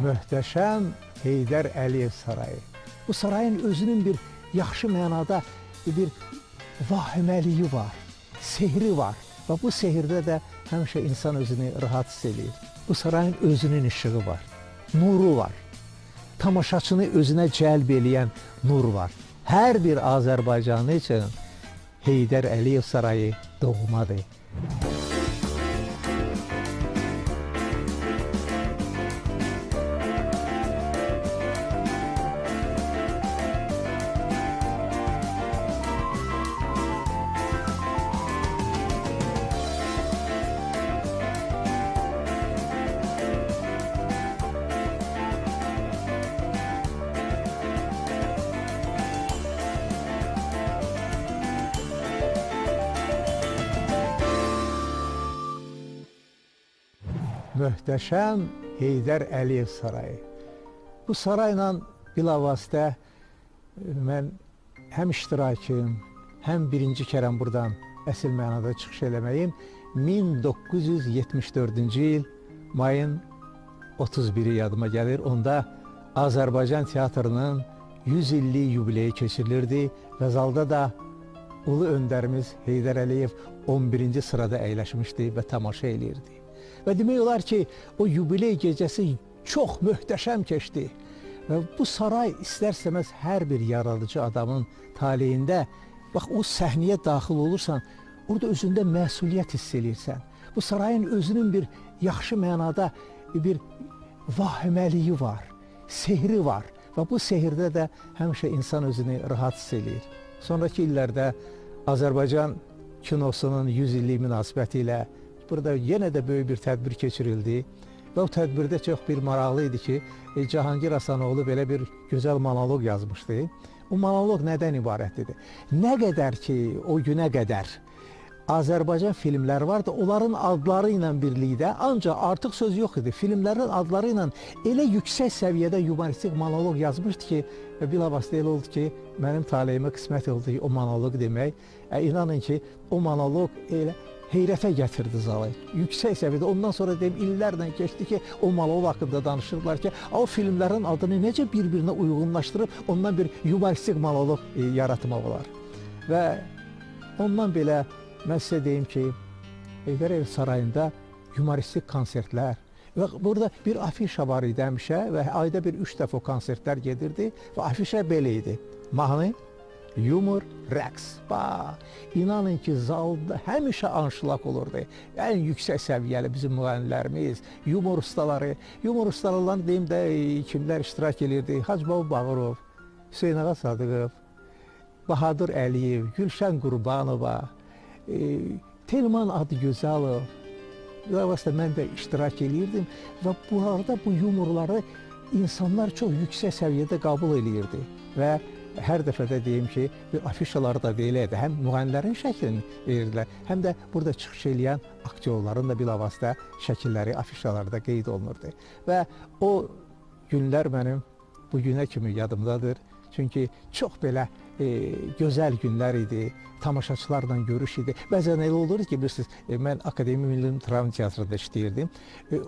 Möhtəşəm Heydər Əliyev sarayı. Bu sarayın özünün bir yaxşı mənada bir vahiməliyi var, sehri var və bu sehirdə də həmişə insan özünü rahat hiss edir. Bu sarayın özünün işığı var, nuru var, tamaşaçını özünə cəlb eləyən nur var. Hər bir Azərbaycanlı üçün Heydər Əliyev sarayı doğmadır. Möhtəşəm Heydər Əliyev sarayı. Bu sarayla bilavasitə mən həm iştirakım, həm birinci kərəm buradan əsl mənada çıxış eləməyim 1974-cü il mayın 31-i yadıma gəlir. Onda Azərbaycan teatrının 100 illik yubileyi keçirilirdi və zalda da ulu öndərimiz Heydər Əliyev 11-ci sırada əyləşmişdi və tamaşa eləyirdi. Və demək olar ki, o yubiley gecəsi çox möhtəşəm keçdi. Və bu saray istər-istəməz hər bir yaradıcı adamın taleyində, bax o səhnəyə daxil olursan, orada özündə məsuliyyət hiss edirsən. Bu sarayın özünün bir yaxşı mənada bir vahiməliyi var, sehri var. Və bu sehirdə də həmişə insan özünü rahat hiss edir. Sonraki illərdə Azərbaycan kinosunun 100 illik münasibəti ilə burada yenə də böyük bir tədbir keçirildi və o tədbirdə çox bir maraqlı idi ki, Cahangir Asanoğlu belə bir gözəl monoloq yazmışdı. O monoloq nədən ibarətdir? Nə qədər ki, o günə qədər Azərbaycan filmləri vardı, onların adları ilə birlikdə, ancaq artıq söz yox idi. Filmlərin adları ilə elə yüksək səviyyədə yumoristik monoloq yazmışdı ki, və bilavasitə elə oldu ki, mənim taleyimə qismət oldu ki, o monoloq demək. İnanın ki, o monoloq elə heyrətə gətirdi zalı, yüksək səviyyədə. Ondan sonra deyim, illərlə keçdi ki, o monoloq haqqında danışırdılar ki, o filmlərin adını necə bir-birinə uyğunlaşdırıb, ondan bir yumoristik monoloq yaratmaq olar. Və ondan belə mən sizə deyim ki, Heydər Əliyev sarayında yumoristik konsertlər və burada bir afişa var idi həmişə və ayda bir 3 dəfə o konsertlər gedirdi və afişa belə idi. Mahnı, yumor, rəqs. İnanın ki, zalda həmişə anşlaq olurdu. Ən yüksək səviyyəli bizim müğənnilərimiz, yumor ustalarından deyim də kimlər iştirak edirdi? Hacıbaba Bağırov, Hüseyin Ağa Sadıqov, Bahadur Əliyev, Gülşən Qurbanova, Telman Adıgözəlov, bilavasitə mən də iştirak edirdim və burada bu yumorları insanlar çox yüksək səviyyədə qəbul edirdi və hər dəfə də deyim ki, afişaları da belə idi. Həm müğənnilərin şəklini verirdilər, həm də burada çıxış eləyən aktyorların da bilavasitə şəkilləri afişalarda qeyd olunurdu. Və o günlər mənim bu günə kimi yadımdadır. Çünki çox belə gözəl günlər idi, tamaşaçılarla görüş idi. Bəzən elə olurdu ki, bilirsiniz, mən Akademiya Milli Dram Teatrında işləyirdim.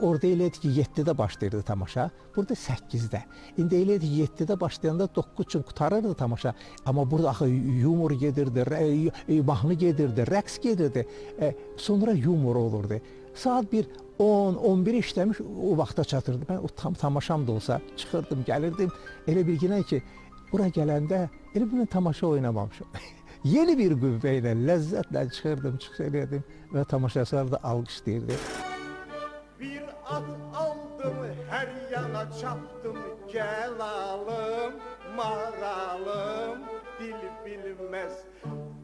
Orada elə idi ki, 7-də başlayırdı tamaşa, burada 8-də. İndi elə idi ki, 7-də başlayanda 9 üçün qutarırdı tamaşa. Amma burada axı yumor gedirdi, mahnı gedirdi, rəqs gedirdi. Sonra yumor olurdu. Saat 10-11 işləmiş, o vaxta çatırdı. Mən o tamaşam da olsa çıxırdım, gəlirdim. Elə bilginə ki, bura gələndə elə bir tamaşa oynamamışam. Yeni bir qüvvə ilə, ləzzətlə çıxırdım, çıxış edirdim və tamaşaçılar da alqışlayırdı. Bir at aldım, hər yana çapdım, gəl alım, maralım, dil bilməz.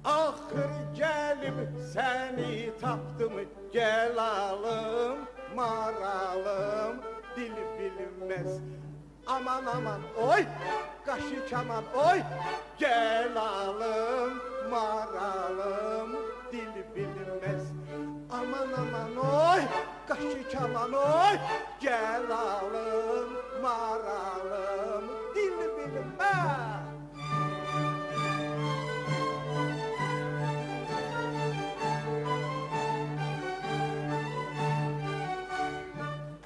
Axır gəlib səni tapdım, gəl alım, maralım, dil bilməz. Aman aman, oy, qaşı kaman, oy, gəl alım, maralım, dil bilməz. Aman aman, oy, qaşı kaman, oy, gəl alım, maralım, dil bilməz.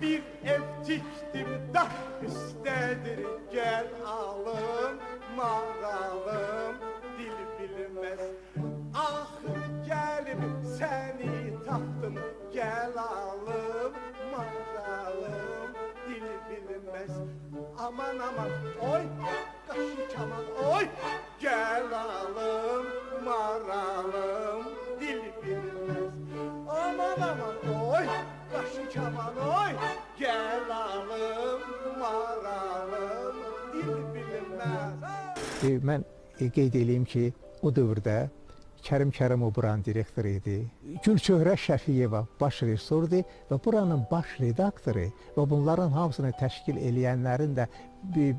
Bir ev tikdim, dahi mən qeyd edeyim ki, o dövrdə Kərim Kərimov buranın direktoru idi. Gülçöhrə Şəfiyeva baş rejissordur və buranın baş redaktoru və bunların hamısını təşkil eləyənlərin də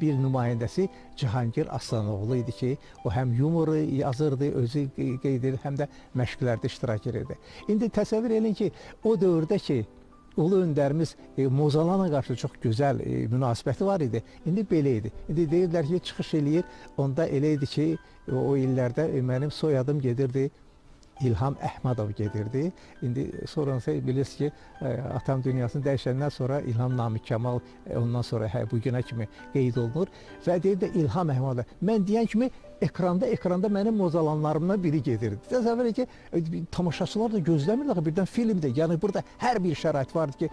bir nümayəndəsi Cahangir Aslanoğlu idi ki, o həm yumoru yazırdı, özü qeyd edir, həm də məşqlərdə iştirak edirdi. İndi təsəvvür edin ki, o dövrdə ki, Ulu öndərimiz Mozalana qarşı çox gözəl münasibəti var idi. İndi belə idi. İndi deyirlər ki, çıxış eləyir. Onda elə idi ki, o illərdə mənim soyadım gedirdi, İlham Əhmədov gedirdi. İndi sonrası bilirsiniz ki, atam dünyasını dəyişəndən sonra İlham Namik Kəmal ondan sonra bugünə kimi qeyd olunur. Və deyir də İlham Əhmədov. Mən deyən kimi ekranda mənim mozalanlarımdan biri gedirdi. Təsəvvür edin ki, tamaşaçılar da gözləmirlər ki, birdən filmdə, yəni burada hər bir şərait vardı ki,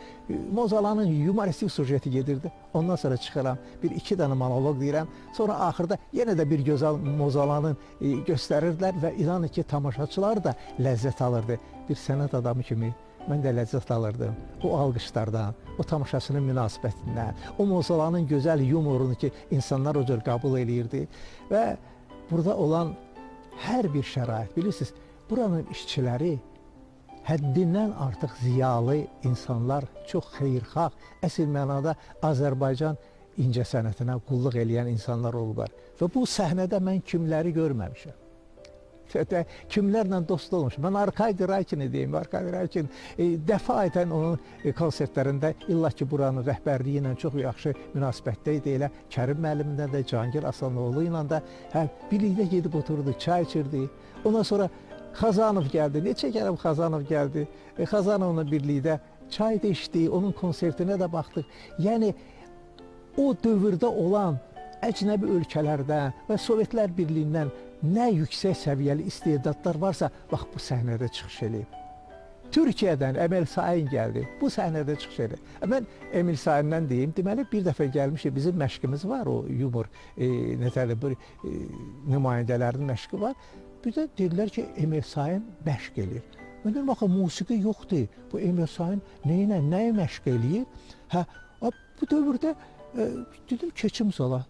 Mozalanın yumoristik sujeti gedirdi. Ondan sonra çıxıram, bir-iki dənə monoloq deyirəm. Sonra axırda yenə də bir gözəl Mozalanın göstərirdilər və inanın ki, tamaşaçılar da ləzzət alırdı. Bir sənət adamı kimi mən də ləzzət alırdım. O alqışlardan, o tamaşaçının münasibətindən, o Mozalanın gözəl yumorunu ki, insanlar o cür qəbul eləyirdi. Və burada olan hər bir şərait, bilirsiniz, buranın işçiləri həddindən artıq ziyalı insanlar, çox xeyirxah, əsl mənada Azərbaycan incəsənətinə qulluq eləyən insanlar olublar. Və bu səhnədə mən kimləri görməmişəm. Kimlərlə dost olmuşum. Mən Arkadi Raykini deyim. Arkadi Raykin dəfaətən onun konsertlərində illa ki, buranın rəhbərliyi ilə çox yaxşı münasibətdə idi. Elə Kərim müəllimlə də, Cahangir Aslanoğlu ilə də birlikdə gedib oturdu, çay içirdi. Ondan sonra Xazanov gəldi. Neçə kərəm Xazanov gəldi. Xazanovla birlikdə çay da içdi, onun konsertinə də baxdıq. Yəni, o dövrdə olan əcnəbi ölkələrdən və Sovetlər Birliyindən nə yüksək səviyyəli istedadlar varsa, bax, bu səhnədə çıxış edib. Türkiyədən Emil Sahin gəldi, bu səhnədə çıxış edib. Mən Emil Sahindən deyim, deməli, bir dəfə gəlmişik, bizim məşqimiz var, o yumor, nümayəndələrin məşqi var. Bir də dedilər ki, Emil Sahin məşq eləyir. Mən deyim, baxın, musiqi yoxdur, bu Emil Sahin nəyə məşq eləyir? Bu dövrdə, dedim, keçim zala,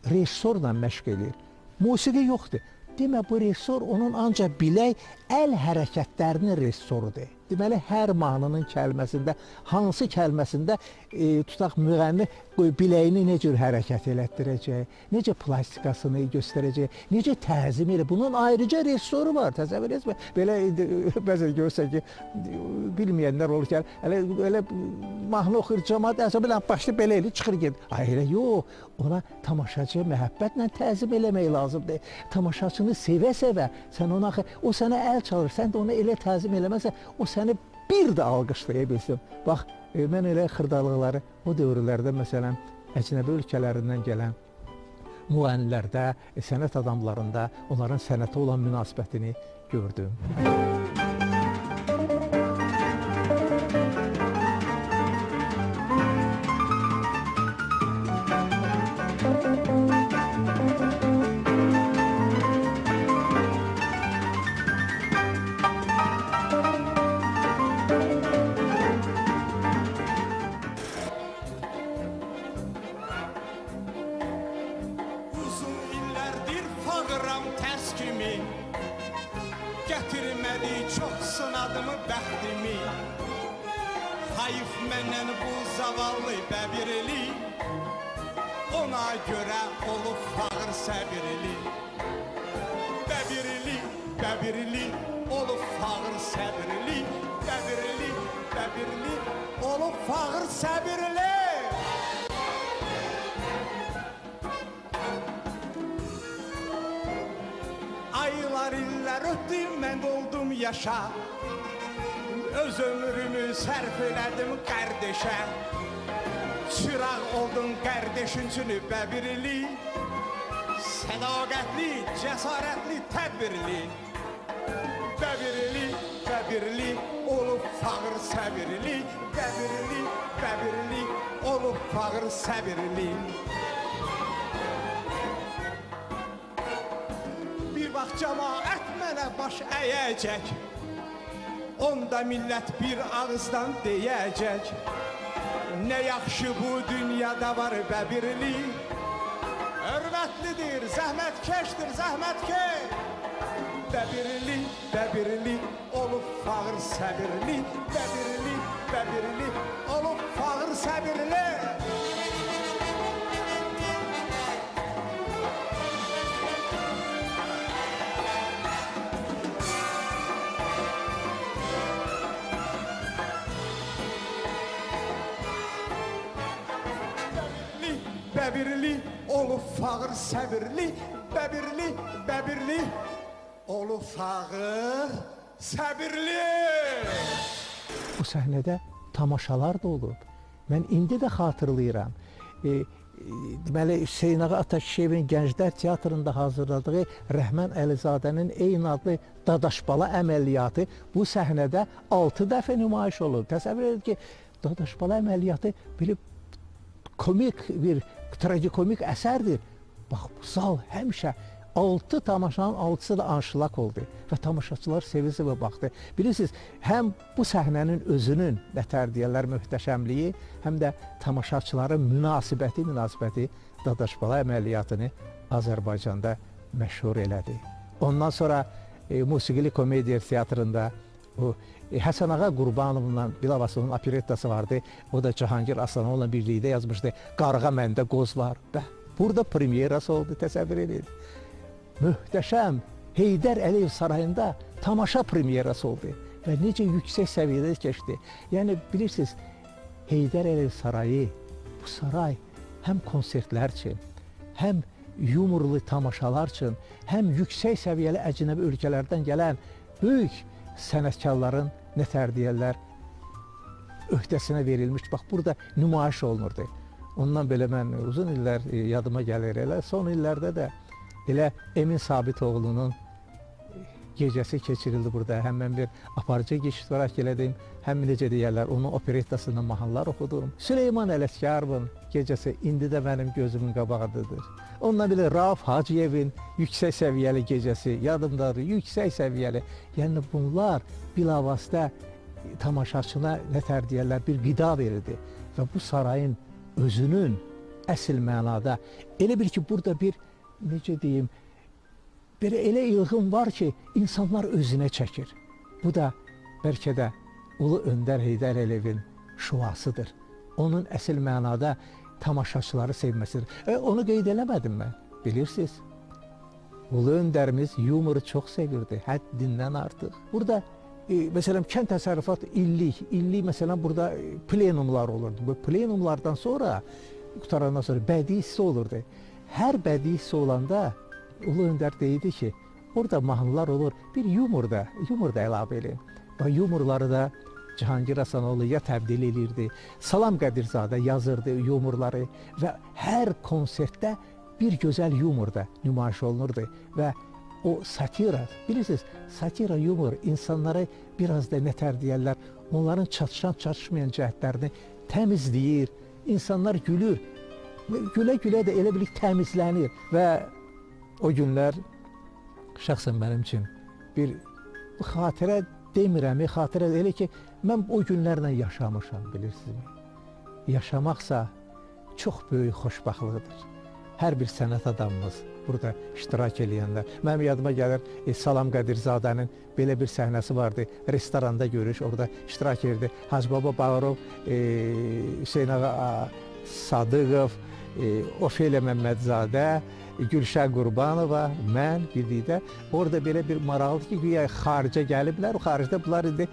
rejissorla məşq eləyir. Musiqi yoxdur. Demə, bu rejissor onun ancaq bilək əl hərəkətlərinin rejissorudur. Deməli, hər mahnının kəlməsində, hansı kəlməsində tutaq müğənni biləyini necə hərəkət elətdirəcək, necə plastikasını göstərəcək, necə təzim elə. Bunun ayrıca rejissoru var, təsəvvür etmə. Belə bəzən görsən ki, bilməyənlər olur ki, elə mahnı oxuyur, cəmaat əsəblə başlı belə elə çıxır gedir. Elə yox, ona tamaşaçı məhəbbətlə təzim eləmək lazımdır. Tamaşaçını sevə-sevə, sən ona, o sənə əl çalır, sən də ona elə təzim eləməsən, o səni bir də alqışlaya bilsin. Bax, mən elə xırdalıqları o dövrlərdə, məsələn, əcnəbi ölkələrindən gələn müğənnilərdə, sənət adamlarında onların sənətə olan münasibətini gördüm. Gətirmədi çox sınadımı bəxtimi, hayıf məndən bu zavallı bəbirli, ona görə olub fağır səbirli. Bəbirli, bəbirli, olub fağır səbirli, bəbirli, bəbirli, olub fağır səbirli. Aylar illər ötdü, mən doldum yaşa, öz ömrümü sərf elədim qardeşə. Çıraq oldun qardeşin üçün bəbirli, sədaqətli, cəsarətli, təbirli. Bəbirli, bəbirli, olub fağır səbirli, bəbirli, bəbirli, olub fağır səbirli. Bax, cəmaət mənə baş əyəcək, onda millət bir ağızdan deyəcək, nə yaxşı bu dünyada var bəbirli, hörmətli zəhmətlidir, zəhmətkeşdir, zəhmətkeş. Bəbirli, bəbirli olub fağır səbirli, bəbirli, bəbirli olub fağır səbirli. Bəbirli olub fağır səbirli, bəbirli, bəbirli olub fağır səbirli. Bu səhnədə tamaşalar da olub. Mən indi də xatırlayıram. Deməli, Hüseyn Ağa Atakişiyevin Gənclər Teatrında hazırladığı Rəhmən Əlizadənin eyni adlı Dadaşbala əməliyyatı bu səhnədə 6 dəfə nümayiş olub. Təsəvvür edin ki, Dadaşbala əməliyyatı bilib komik bir tragikomik əsərdir. Bax, bu zal həmişə 6 tamaşanın 6-sı da anşlaq oldu və tamaşaçılar sevinci və baxdı. Bilirsiniz, həm bu səhnənin özünün nətər deyərlər möhtəşəmliyi, həm də tamaşaçıların münasibəti Dadaşbala əməliyyatını Azərbaycanda məşhur elədi. Ondan sonra Musiqili Komediya Teatrında Həsən Ağa Qurbanovla Bilavasovun operettası vardı. O da Cahangir Aslanovla birlikdə yazmışdı. Qarğa məndə qoz var. Burada premyerası oldu, təsəvvür edin. Möhtəşəm Heydər Əliyev sarayında tamaşa premyerası oldu və necə yüksək səviyyədə keçdi. Yəni bilirsiniz, Heydər Əliyev sarayı, bu saray həm konsertlər üçün, həm yumorlu tamaşalar üçün, həm yüksək səviyyəli əcnəbi ölkələrdən gələn böyük sənətkarların nətər deyərlər öhdəsinə verilmiş. Bax, burada nümayiş olunurdu. Ondan belə mən uzun illər yadıma gəlir. Elə son illərdə də elə Emin Sabitoğlu'nun gecəsi keçirildi burada. Həm mən bir aparıcı iştirak elədim, həm necə deyərlər, onun operettasında mahnılar oxudum. Süleyman Ələsgərovun gecəsi indi də mənim gözümün qabağındadır. Ondan belə Rauf Hacıyevin yüksək səviyyəli gecəsi, yadımdadır, yüksək səviyyəli. Yəni bunlar bilavasitə tamaşaçına nətər deyərlər bir qida verirdi və bu sarayın özünün əsl mənada elə bir ki, burada bir necə deyim, elə ilğım var ki, insanlar özünə çəkir. Bu da bəlkə də Ulu Öndər Heydər Əliyevin şüasıdır. Onun əsl mənada tamaşaçıları sevməsidir. Onu qeyd eləmədim mən, bilirsiniz. Ulu Öndərimiz yumoru çox sevirdi, həddindən artıq. Burada, məsələn, kənd təsərrüfat illik məsələn, burada plenumlar olurdu. Bu plenumlardan sonra, qutarandan sonra bədii hissi olurdu. Hər bədii hissi olanda Ulu Öndər deyirdi ki, orada mahnılar olur, bir yumor da əlavə edin. Və yumorları da Cahangir Asanoğlu ya təbdil edirdi, Salam Qədirzadə yazırdı yumorları və hər konsertdə bir gözəl yumor da nümayiş olunurdu və o satira, bilirsiniz, satira yumor insanları biraz da nətər deyərlər, onların çatışan-çatışmayan cəhətlərini təmizləyir, insanlar gülür, gülə-gülə də elə bilik təmizlənir və o günlər şəxsən mənim üçün bir xatirə demirəm, xatirə elə ki, mən o günlərlə yaşamışam, bilirsinizmi? Yaşamaqsa çox böyük xoşbaxtlıqdır. Hər bir sənət adamımız burada iştirak edənlər. Mənim yadıma gəlir, Salam Qədirzadənin belə bir səhnəsi vardı, restoranda görüş, orada iştirak edirdi. Hacıbaba Bağırov, Hüseyn Ağa Sadıqov, Ofeliya Məmmədzadə, Gülşən Qurbanova, mən birlikdə orada belə bir maraqlıdır ki, güya xaricə gəliblər, o xaricdə bunlar indi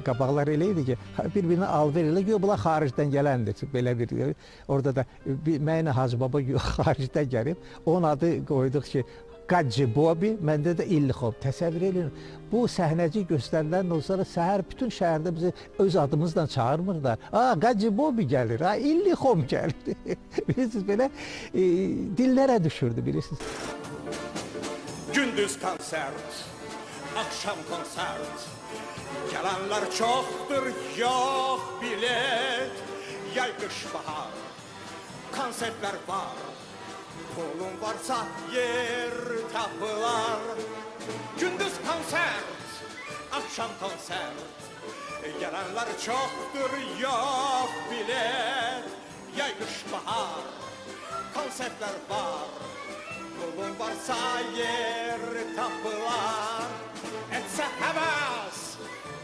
qabaqlar elə idi ki, bir-birinə alver elə, güya bunlar xaricdən gələndir, belə bir, orada da mənə Hacı Baba xaricdən gəlib, onun adı qoyduq ki, Qacı Bobi, məndə də İllixov, təsəvvür edin, bu səhnəci göstəriləndən sonra səhər bütün şəhərdə bizi öz adımızla çağırmırlar. Qacı Bobi gəlir, İllixov gəlir. Bilirsiniz, belə dillərə düşürdü, bilirsiniz. Gündüz konsert, akşam konsert, gələnlər çoxdur, yox bilet, yay qış bahar, konsertlər var. Pulun varsa yer tapılar. Gündüz konsert, akşam konsert, gələnlər çoxdur, yox bilet, yay qış bahar, konsertlər var. yer tapılar. Etsə həvəs,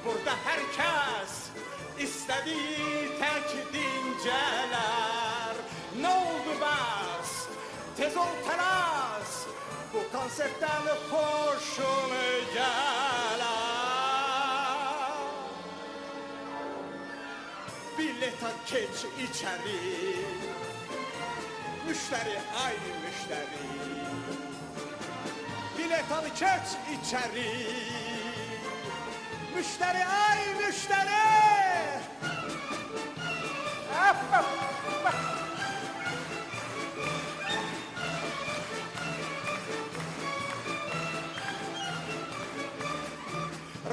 burada hər kəs istədiyi tək dincələr. Nə oldu bəs? Tez ol tələs, bu konseptdən xoşun gələr. Bilet al keç içəri, müştəri ay müştəri. Bilet al keç içəri, müştəri ay müştəri.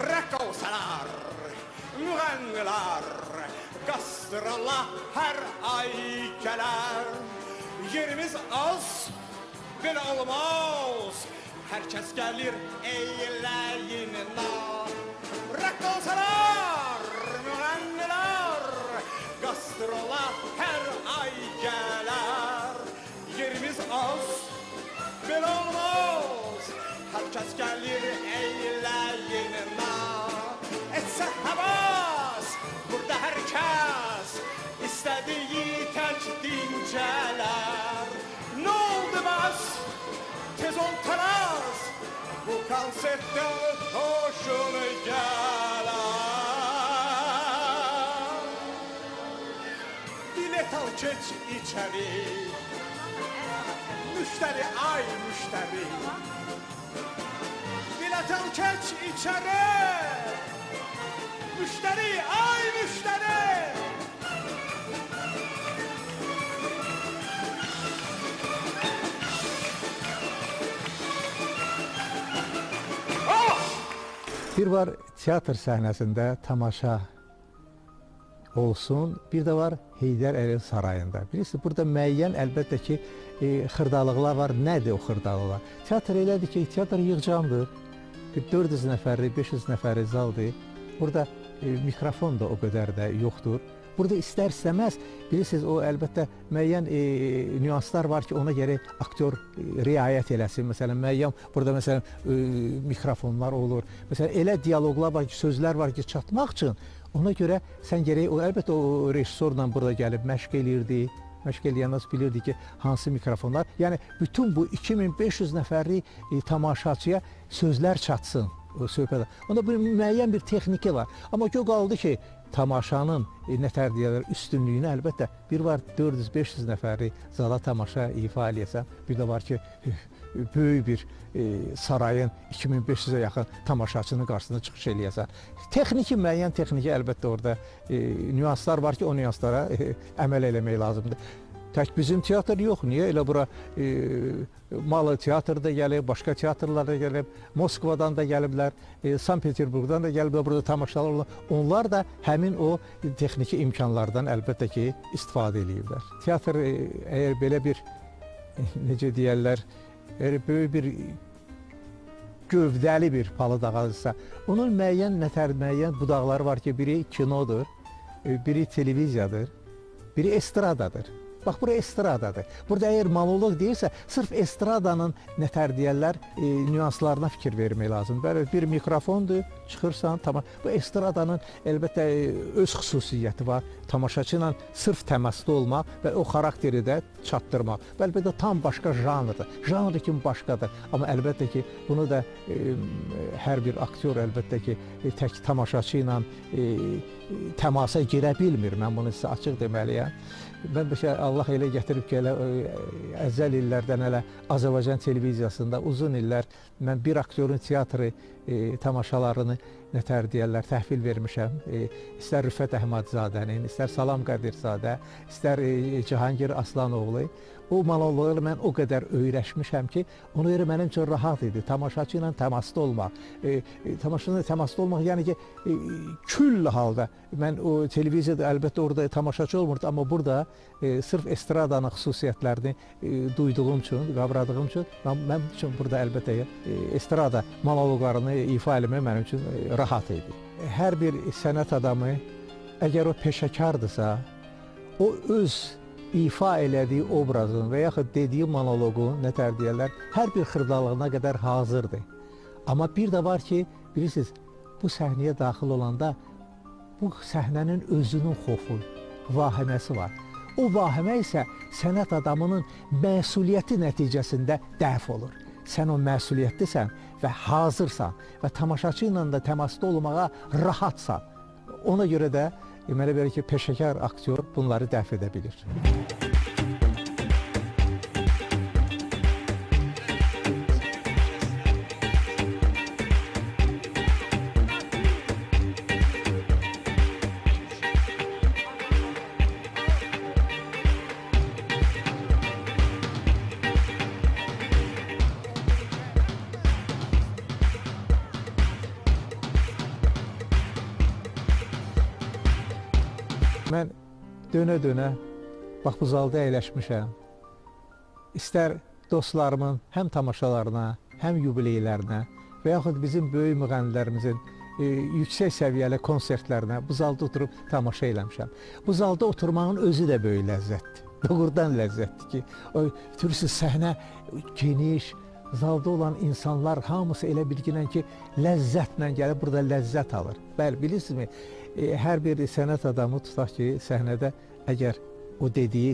Rəqqasalar, müğənnilər, qastıralar hər ay gələr. Yerimiz az, belə olmaz, hər kəs gəlir eyləyinə. Rəqqasalar, müğənnilər, qastıralar hər ay gələr. Yerimiz az, belə olmaz, hər kəs gəlir eyləyinə. Etsə həvəs, burada hər kəs istədiyi tək dincələr. Nə oldu bəs? Tez ol tələs, bu konsertdən xoşun gələr. Bilet al keç içəri, müştəri ay müştəri. Bilet al keç içəri, müştəri ay müştəri. Bir var teatr səhnəsində tamaşa olsun, bir də var Heydər Əliyev sarayında. Bilirsiniz, burada müəyyən əlbəttə ki, xırdalıqlar var. Nədir o xırdalıqlar? Teatr elədir ki, teatr yığcamdır. 400 nəfərli, 500 nəfərli zaldır. Burada mikrofon da o qədər də yoxdur. Burada istər-istəməz, bilirsiniz, o əlbəttə müəyyən nüanslar var ki, ona görə aktyor riayət eləsin. Məsələn, müəyyən burada məsələn mikrofonlar olur. Məsələn, elə dialoqlar var ki, sözlər var ki, çatmaq üçün ona görə sən gərək, əlbəttə o rejissorla burada gəlib məşq eləyirdi. Məşq eləyəndən bilirdi ki, hansı mikrofonlar. Yəni, bütün bu 2500 nəfərlik tamaşaçıya sözlər çatsın. Söhbət. Onda bir müəyyən bir texniki var. Amma o qaldı ki, tamaşanın nətər deyirlər, üstünlüyünü əlbəttə bir var 400-500 nəfəri zala tamaşa ifa eləyəsən, bir də var ki, böyük bir sarayın 2500-ə yaxın tamaşaçının qarşısına çıxış eləyəsən. Texniki, müəyyən texniki əlbəttə orada nüanslar var ki, o nüanslara əməl eləmək lazımdır. Tək bizim teatr yox, niyə? Elə bura Malı teatr da gəlib, başqa teatrlar da gəlib, Moskvadan da gəliblər, Sankt-Peterburqdan da gəliblər, burada tamaşalar olur. Onlar da həmin o texniki imkanlardan əlbəttə ki, istifadə ediblər. Teatr əgər belə bir, necə deyərlər, böyük bir gövdəli bir palıd ağacısa, onun müəyyən budaqları var ki, biri kinodur, biri televiziyadır, biri estradadır. Bax, bura estradadır. Burada əgər monoloq deyirsə, sırf estradanın nətər deyərlər, nüanslarına fikir vermək lazımdır. Belə bir mikrofondur, çıxırsan, tamam. Bu estradanın əlbəttə öz xüsusiyyəti var. Tamaşaçı ilə sırf təmasda olmaq və o xarakteri də çatdırmaq. Əlbəttə tam başqa janrdır. Janrı kimi başqadır. Amma əlbəttə ki, bunu da hər bir aktyor əlbəttə ki, tək tamaşaçı ilə təmasa girə bilmir. Mən bunu sizə açıq deməliyəm. Mən Allah elə gətirib ki, elə əvvəl illərdən elə Azərbaycan televiziyasında uzun illər mən bir aktyorun teatrı tamaşalarını nətər deyərlər, təhvil vermişəm. İstər Rüfət Əhmədzadənin, istər Salam Qədirzadə, istər Cahangir Aslanoğlu. O monoloqları mən o qədər öyrəşmişəm ki, ona görə mənim üçün rahat idi. Tamaşaçı ilə təmasda olmaq. Tamaşaçı ilə təmasda olmaq, yəni ki, küll halda. Mən o televiziyada əlbəttə orada tamaşaçı olmurdu, amma burada sırf estradanın xüsusiyyətlərini duyduğum üçün, qavradığım üçün, mən üçün burada əlbəttə estrada monoloqlarını ifa eləmək mənim üçün rahat idi. Hər bir sənət adamı, əgər o peşəkardırsa, o öz ifa elədiyi obrazın və yaxud dediyi monoloqun, nətər deyərlər, hər bir xırdalığına qədər hazırdır. Amma bir də var ki, bilirsiniz, bu səhnəyə daxil olanda bu səhnənin özünün xofu, vahiməsi var. O vahimə isə sənət adamının məsuliyyəti nəticəsində dəf olur. Sən o məsuliyyətlisən və hazırsan və tamaşaçı ilə də təmasda olmağa rahatsan. Ona görə də deməli belə ki, peşəkar aktyor bunları dəf edə bilir. Mən dönə-dönə, bax bu zalda əyləşmişəm. İstər dostlarımın həm tamaşalarına, həm yubileylərinə və yaxud bizim böyük müğənnilərimizin yüksək səviyyəli konsertlərinə bu zalda oturub tamaşa eləmişəm. Bu zalda oturmağın özü də böyük ləzzətdir. Doğrudan ləzzətdir ki, o türlüsü səhnə geniş, zalda olan insanlar hamısı elə bilginən ki, ləzzətlə gəlib burada ləzzət alır. Bəli, bilirsinizmi? Hər bir sənət adamı tutaq ki, səhnədə əgər o dediyi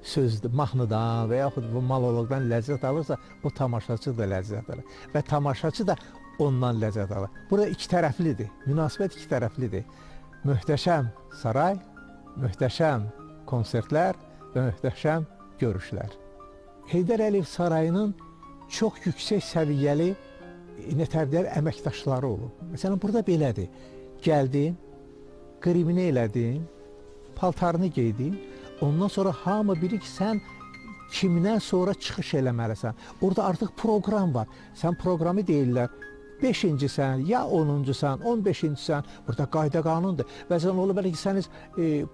sözdür, mahnıdan və yaxud bu monoloqdan ləzzət alırsa, o tamaşaçı da ləzzət alır və tamaşaçı da ondan ləzzət alır. Burada iki tərəflidir, münasibət iki tərəflidir. Möhtəşəm saray, möhtəşəm konsertlər və möhtəşəm görüşlər. Heydər Əliyev sarayının çox yüksək səviyyəli əməkdaşları olub. Məsələn, burada belədir. Gəldin, qrimini elədin, paltarını geydin, ondan sonra hamı bilir ki, sən kimdən sonra çıxış eləməlisən. Orada artıq proqram var. Sən proqramı deyirlər, 5-cisən, ya 10-cusan, 15-cisən, burada qayda qanundur. Bəzən olur belə ki, sən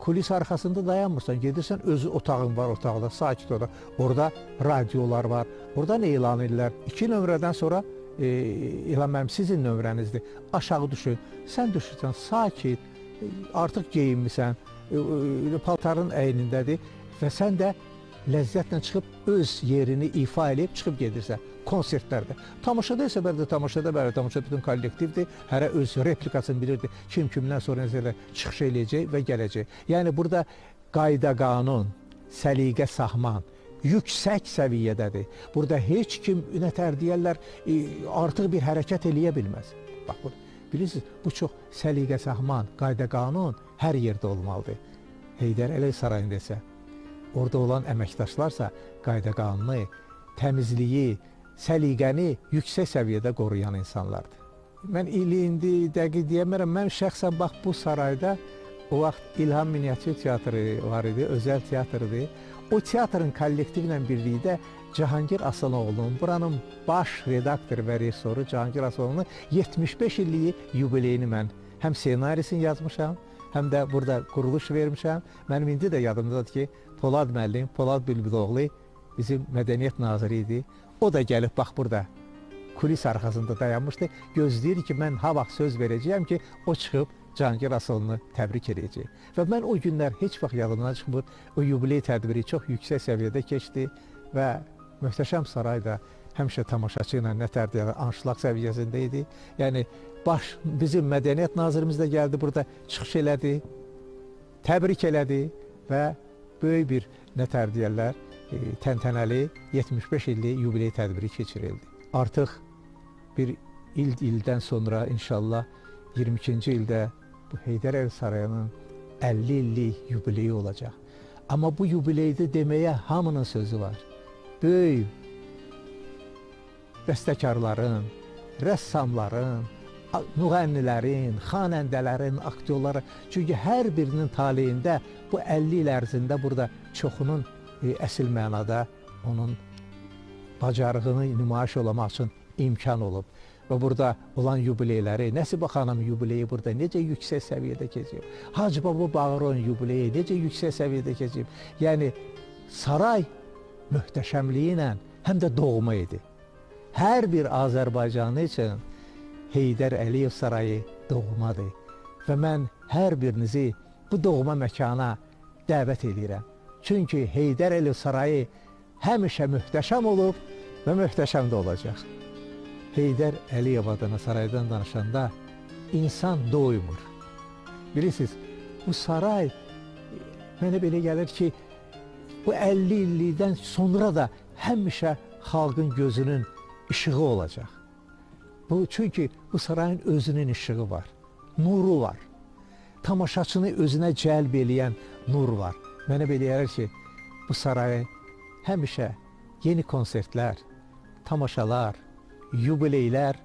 kulis arxasında dayanmırsan, gedirsən, özü otağın var, otaqda, sakit oda. Orada radiolar var, oradan elan edirlər. 2 nömrədən sonra elan mənim sizin nömrənizdir. Aşağı düşün, sən düşürsən, sakit, artıq geyinmisən, paltarın əynindədir və sən də ləzzətlə çıxıb öz yerini ifa edib çıxıb gedirsən konsertlərdə. Tamaşada isə bəli, tamaşada bütün kollektivdir, hərə öz replikasını bilirdi, kim kimdən sonra nəzərlə çıxış eləyəcək və gələcək. Yəni burada qayda qanun, səliqə sahman yüksək səviyyədədir. Burada heç kim, nətər deyərlər, artıq bir hərəkət eləyə bilməz. Bax, bilirsiniz, bu çox səliqə sahman, qayda qanun hər yerdə olmalıdır. Heydər Əliyev sarayında isə orada olan əməkdaşlarsa qayda qanunu, təmizliyi, səliqəni yüksək səviyyədə qoruyan insanlardır. Mən indi dəqiq deyəmərəm, mən şəxsən bax bu sarayda o vaxt İlham Miniatür Teatrı var idi, özəl teatrıdır. O teatrın kollektivlə birlikdə Cahangir Asanoğlu'nun, buranın baş redaktoru və rejissoru Cahangir Asanoğlu'nun 75 illiyi yubileyini mən həm ssenarisini yazmışam, həm də burada quruluş vermişəm. Mənim indi də yadımdadır ki, Polad müəllim, Polad Bülbüloğlu bizim mədəniyyət naziri idi. O da gəlib bax burada kulis arxasında dayanmışdı. Gözləyir ki, mən ha vaxt söz verəcəyəm ki, o çıxıb Cahangir Asanoğlu'nu təbrik edəcək. Və mən o günlər heç vaxt yadımdan çıxmır. O yubiley tədbiri çox yüksək səviyyədə keçdi və möhtəşəm saray da həmişə tamaşaçı ilə nətər deyərlər, anşlaq səviyyəsində idi. Yəni, bizim mədəniyyət nazirimiz də gəldi burada, çıxış elədi, təbrik elədi və böyük bir nətər deyərlər, təntənəli 75 illik yubiley tədbiri keçirildi. Artıq bir ildən sonra inşallah 22-ci ildə bu Heydər Əliyev sarayının 50 illik yubileyi olacaq. Amma bu yubileydə deməyə hamının sözü var. Böyük bəstəkarların, rəssamların, müğənnilərin, xanəndələrin, aktyorların, çünki hər birinin taleyində bu 50 il ərzində burada çoxunun əsl mənada onun bacarığını nümayiş olamaq üçün imkan olub. Və burada olan yubileyləri, Nəsibə xanım yubileyi burada necə yüksək səviyyədə keçib, Hacı Baba Bağırovun yubileyi necə yüksək səviyyədə keçib. Yəni, saray möhtəşəmliyi ilə həm də doğma idi. Hər bir Azərbaycanlı üçün Heydər Əliyev sarayı doğmadır və mən hər birinizi bu doğma məkana dəvət edirəm. Çünki Heydər Əliyev sarayı həmişə möhtəşəm olub və möhtəşəm də olacaq. Heydər Əliyev adına saraydan danışanda insan doymur. Bilirsiniz, bu saray mənə belə gəlir ki, bu 50 illikdən sonra da həmişə xalqın gözünün işığı olacaq. Çünki bu sarayın özünün işığı var, nuru var. Tamaşaçını özünə cəlb eləyən nur var. Mənə belə gəlir ki, bu sarayı həmişə yeni konsertlər, tamaşalar, yubileylər,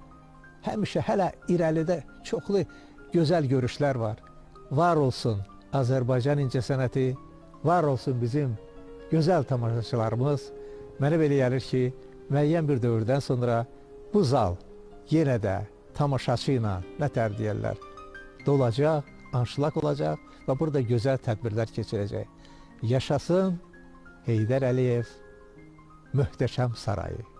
həmişə hələ irəlidə çoxlu gözəl görüşlər var. Var olsun Azərbaycan incəsənəti, var olsun bizim gözəl tamaşaçılarımız. Mənə belə gəlir ki, müəyyən bir dövrdən sonra bu zal yenə də tamaşaçı ilə, nətər deyərlər, dolacaq, anşlaq olacaq və burada gözəl tədbirlər keçirəcək. Yaşasın Heydər Əliyev möhtəşəm sarayı.